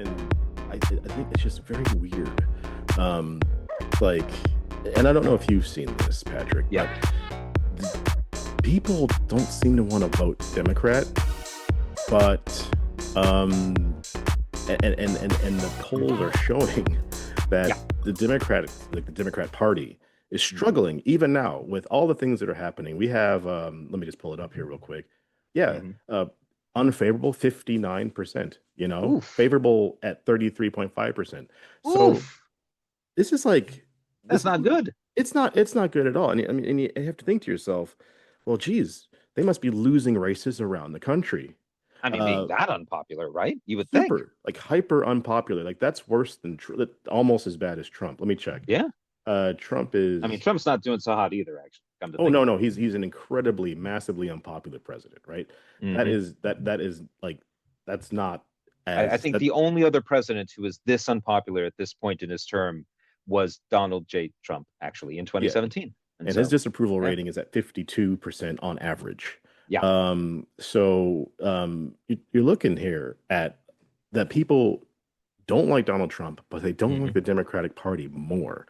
been, I think it's just very weird. Um, like, and I don't know if you've seen this, Patrick, Yeah. but people don't seem to want to vote Democrat, but um, and the polls are showing that Yeah. the Democrat Party is Mhm. struggling even now with all the things that are happening. We have, let me just pull it up here real quick. Yeah, Mhm. unfavorable 59%, Oof. favorable at 33.5%. So Oof. this is like That's this is not good. it's not good at all. And I mean, and you have to think to yourself, well, geez, they must be losing races around the country. I mean, being Uh, that unpopular, right? You would think. super, like hyper unpopular. Like that's worse than almost as bad as Trump. Let me check. Yeah. Trump I mean, is Trump's not doing so hot either, actually, come to oh think no, of it. no, he's an incredibly massively unpopular president, right? That Hmm. is that is like that's not I as think that the only other president who was this unpopular at this point in his term was Donald J. Trump, actually, in yeah. 2017. And And his so, disapproval yeah. rating is at 52% on average. Yeah. You're looking here at that people don't like Donald Trump, but they don't like Hmm. the Democratic Party more.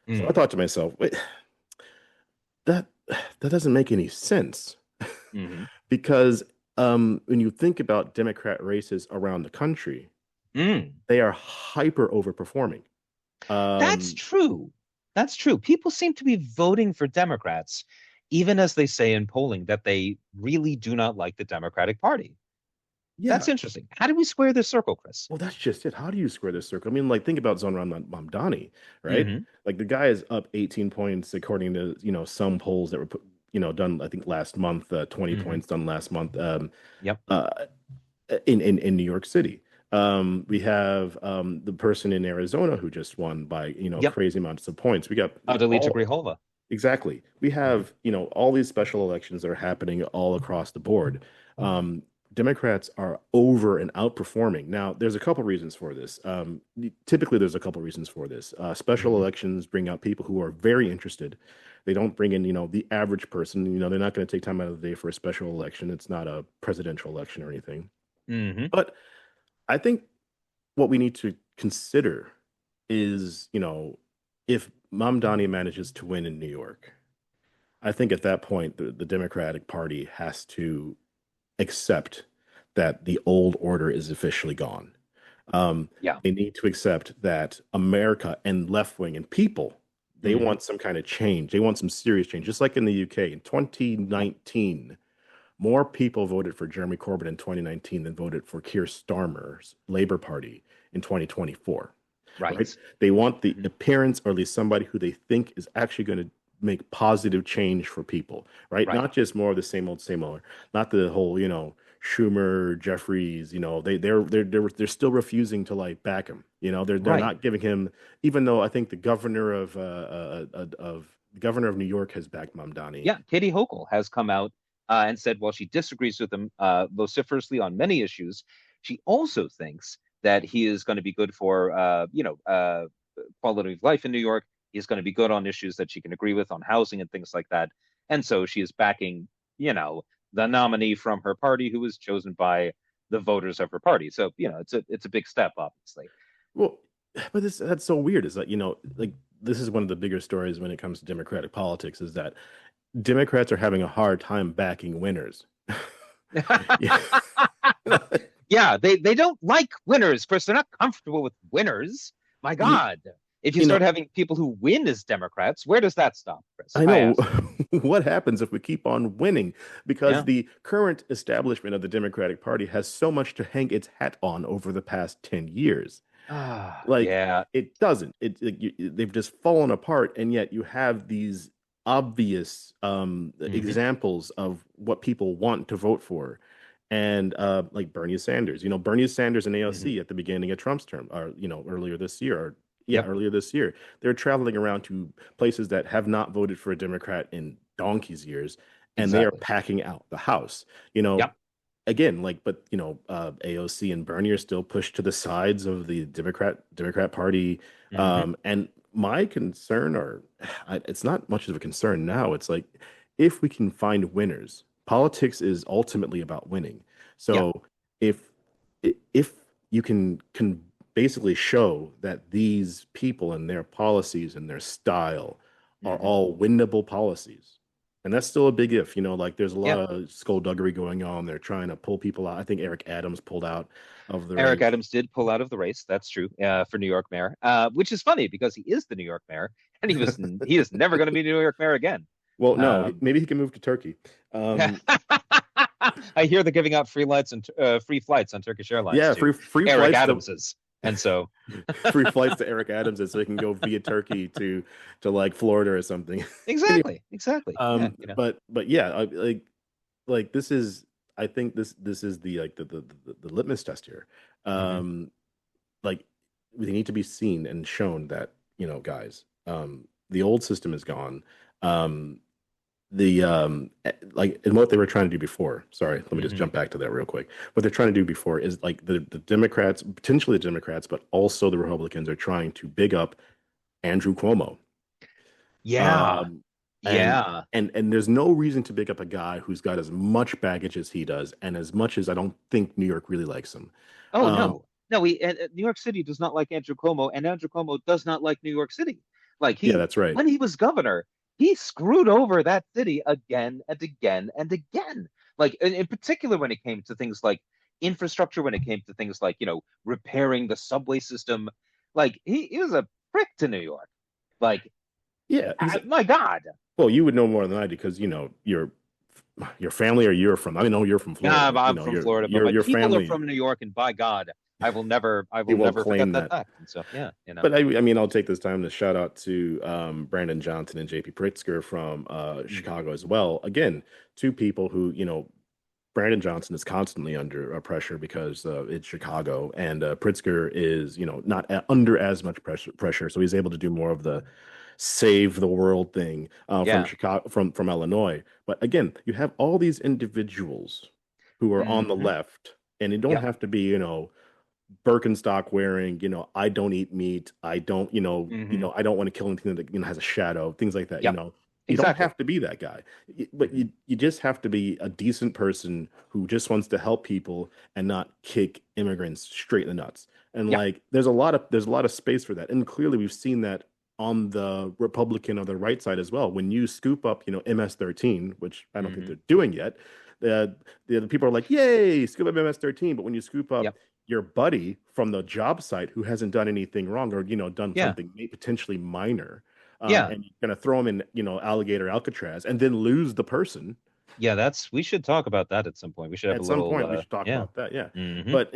So I Mm. thought to myself, wait, that that doesn't make any sense Hmm. because when you think about Democrat races around the country, Mm. they are hyper overperforming. That's Um, true. That's true. People seem to be voting for Democrats, even as they say in polling that they really do not like the Democratic Party. That's yeah, interesting. How do we square this circle, Chris? well, that's just it. How do you square this circle? I mean, like, think about Zohran Mamdani, right? Hmm. Like, the guy is up 18 points according to, some polls that were done, I think, last month, 20 Hmm. points done last month, Yep. uh, in New York City. We have the person in Arizona who just won by, Yep. crazy amounts of points. We got Adalita all Grihova. exactly. We Hmm. have, all these special elections that are happening all across the board. Um, Democrats are over and outperforming. Now, there's a couple reasons for this. Typically, there's a couple reasons for this. Special Hmm. elections bring out people who are very interested. They don't bring in, the average person. They're not going to take time out of the day for a special election. It's not a presidential election or anything. Hmm. But I think what we need to consider is, if Mamdani manages to win in New York, I think at that point, the Democratic Party has to accept that the old order is officially gone. Yeah. They need to accept that America and left wing and people, they Hmm. want some kind of change. They want some serious change. Just like in the UK in Yeah. 2019, more people voted for Jeremy Corbyn in 2019 than voted for Keir Starmer's Labour Party in 2024, right? Right. They want the Hmm. appearance, or at least somebody who they think is actually going to make positive change for people, right? Right. Not just more of the same old, not the whole, Schumer, Jeffries, they're still refusing to like back him. They're Right. not giving him, even though I think the governor of New York has backed Mamdani. Yeah. Katie Hochul has come out and said, while she disagrees with him vociferously on many issues, she also thinks that he is going to be good for, quality of life in New York. He's going to be good on issues that she can agree with on housing and things like that. And so she is backing, you know, the nominee from her party who was chosen by the voters of her party. So, it's a big step, obviously. Well, but that's so weird. Is that, like this is one of the bigger stories when it comes to Democratic politics is that Democrats are having a hard time backing winners. Yeah. Yeah, they don't like winners, Chris. They're not comfortable with winners. My You, God. If you you start know, having people who win as Democrats, where does that stop, Chris? I I know ask. what happens if we keep on winning because Yeah. the current establishment of the Democratic Party has so much to hang its hat on over the past 10 years. Ah, Like yeah. it doesn't. They've just fallen apart, and yet you have these obvious Hmm. examples of what people want to vote for, and like Bernie Sanders. Bernie Sanders and Hmm. AOC at the beginning of Trump's term, or earlier this year, or yeah, Yep, earlier this year, they're traveling around to places that have not voted for a Democrat in donkey's years, and they are exactly. packing out the House. You know, Yep. again, like, but AOC and Bernie are still pushed to the sides of the Democrat Party. Hmm. And my concern, or it's not much of a concern now. It's like if we can find winners, politics is ultimately about winning. Yeah. So if if you can basically show that these people and their policies and their style are Hmm. all winnable policies. And that's still a big if, like there's a lot Yeah. of skullduggery going on. They're trying to pull people out. I think Eric Adams pulled out of the Eric race. Adams did pull out of the race. That's true, for New York mayor, which is funny because he is the New York mayor, and he is never going to be New York mayor again. Well, no, Um, maybe he can move to Turkey. Um, I hear they're giving out free flights on Turkish Airlines yeah, to free Eric flights to Adams's, and so free flights to Eric Adams, so he can go via Turkey to like Florida or something. Anyway, exactly, yeah, but yeah, like this is I think this is the like the litmus test here. hmm Um, like they need to be seen and shown that guys, the old system is gone. Um, like and what they were trying to do before. Sorry, let me just hmm jump back to that real quick. What they're trying to do before is like the Democrats, potentially the Democrats, but also the Republicans are trying to big up Andrew Cuomo. yeah, Um, and yeah. and there's no reason to big up a guy who's got as much baggage as he does, and as much as I don't think New York really likes him. Oh Um, no, no. New York City does not like Andrew Cuomo, and Andrew Cuomo does not like New York City. Like yeah, he, that's right. when he was governor, he screwed over that city again and again and again. Like in particular, when it came to things like infrastructure, when it came to things like repairing the subway system, like he was a prick to New York. Like Yeah, he's my God. well, you would know more than I do because your family or you're from. I know you're from Florida, Yeah, but I'm from Florida, but my your people are family from New York, and by God, I he will won't never forget claim that that. fact. And so, yeah, But I mean, I'll take this time to shout out to Brandon Johnson and JP Pritzker from hmm Chicago as well. Again, two people who, Brandon Johnson is constantly under pressure because it's Chicago, and Pritzker is, not under as much pressure, so he's able to do more of the save the world thing from yeah. Chicago, from Illinois. But again, you have all these individuals who are on the hmm left, and it don't Yep. have to be, Birkenstock wearing, I don't eat meat. I don't, hmm I don't want to kill anything that, has a shadow, things like that, Yep. You don't Exactly. have to be that guy. But hmm you just have to be a decent person who just wants to help people and not kick immigrants straight in the nuts. And Yep. like there's a lot of space for that. And clearly we've seen that on the Republican or the right side as well. When you scoop up, MS-13, which I don't think hmm they're doing yet, the people are like, "Yay, scoop up MS-13." But when you scoop up Yep. your buddy from the job site who hasn't done anything wrong or done Yeah. something potentially minor, Yeah. and you're gonna throw him in alligator Alcatraz and then lose the person. Yeah. We should talk about that at some point. We should have a At some little, point we should talk yeah. about that, yeah. hmm But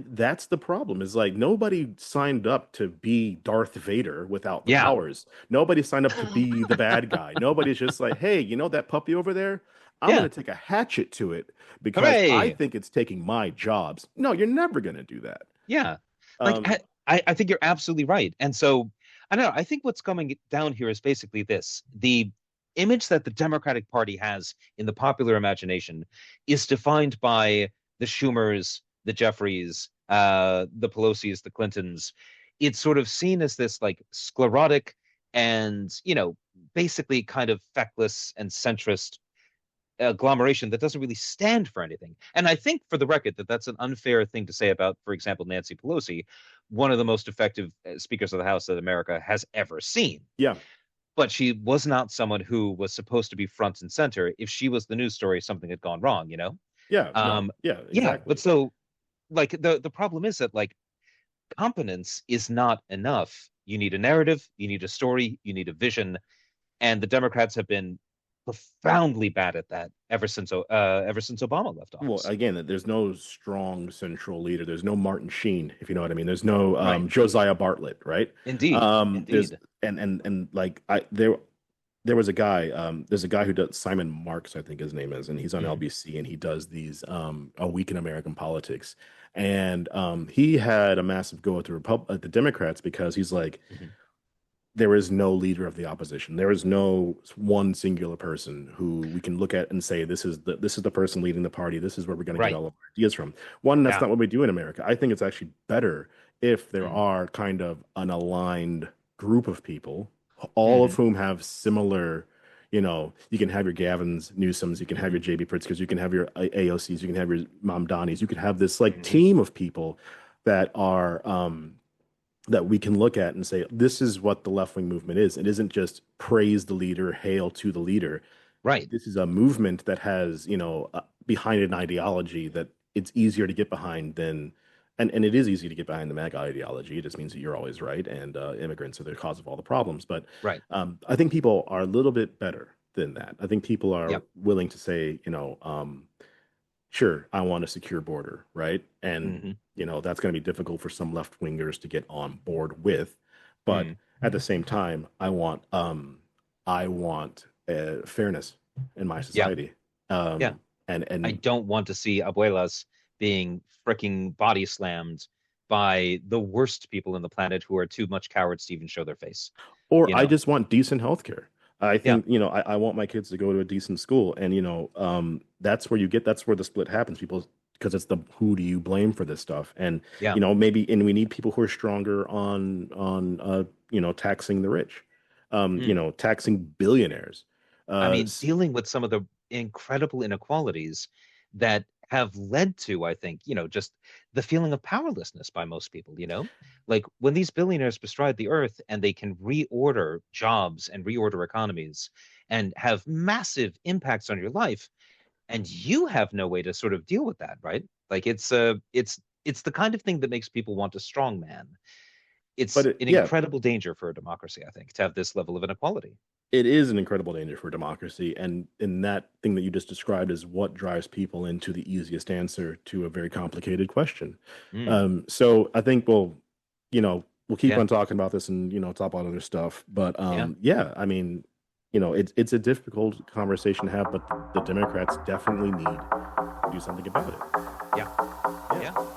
that's the problem, is like nobody signed up to be Darth Vader without the Yeah. powers. Nobody signed up to be the bad guy. Nobody's just like, hey, that puppy over there, I'm Yeah. gonna take a hatchet to it because I Hooray. think it's taking my jobs. No, you're never gonna do that. Yeah. Like um I think you're absolutely right. And so I don't know. I think what's coming down here is basically this. The image that the Democratic Party has in the popular imagination is defined by the Schumers, the Jeffreys, the Pelosi's, the Clintons. It's sort of seen as this like sclerotic and, basically kind of feckless and centrist agglomeration that doesn't really stand for anything. And I think, for the record, that that's an unfair thing to say about, for example, Nancy Pelosi, one of the most effective speakers of the House that America has ever seen. yeah, But she was not someone who was supposed to be front and center. If she was the news story, something had gone wrong. yeah, no, Um, yeah, yeah, but exactly. so like the problem is that like competence is not enough. You need a narrative, you need a story, you need a vision, and the Democrats have been profoundly bad at that ever since Obama left Well, office. again, there's no strong central leader. There's no Martin Sheen, if you know what I mean. There's no Right. Josiah Bartlett, right? Indeed. There's Indeed. and like there was a guy, there's a guy who does, Simon Marks, I think his name is, and he's on hmm LBC, and he does these A Week in American Politics. And he had a massive go at the Democrats because he's like, hmm there is no leader of the opposition. There is no one singular person who we can look at and say this is the person leading the party. This is where we're going to get Right. all of our ideas from. One, that's Yeah. not what we do in America. I think it's actually better if there hmm are kind of an aligned group of people, all of hmm whom have similar. You can have your Gavins Newsoms, you can have your hmm JB Pritzkers, you can have your AOCs, you can have your Mamdanis, you can have this like hmm team of people, that are that we can look at and say, this is what the left wing movement is. It isn't just praise the leader, hail to the leader. Right. This is a movement that has, behind an ideology that it's easier to get behind than, and it is easy to get behind the MAGA ideology. It just means that you're always right and immigrants are the cause of all the problems. But Right. I think people are a little bit better than that. I think people are Yep. willing to say, sure, I want a secure border, right? And Hmm. that's going to be difficult for some left wingers to get on board with, but Mm. at the same time, I want fairness in my Yeah. society, Yeah. I and don't want to see abuelas being freaking body slammed by the worst people in the planet who are too much cowards to even show their face, or you I know? just want decent healthcare. I Yeah. think, I want my kids to go to a decent school. And, that's where the split happens. People, because it's the who do you blame for this stuff? And, Yeah. and we need people who are stronger on taxing the rich, Mm. taxing billionaires. I Uh, mean, dealing with some of the incredible inequalities that have led to, I think, just the feeling of powerlessness by most people, Like when these billionaires bestride the earth and they can reorder jobs and reorder economies and have massive impacts on your life, and you have no way to sort of deal with that, right? Like it's the kind of thing that makes people want a strong man. but It's an yeah, incredible danger for a democracy, I think, to have this level of inequality. it is an incredible danger for democracy. And in that thing that you just described is what drives people into the easiest answer to a very complicated question. Mm, So I think we'll keep yeah, on talking about this and, talk about other stuff. But yeah. yeah, I mean, it's a difficult conversation to have, but the Democrats definitely need to do something about it. Yeah. Yeah. Yeah.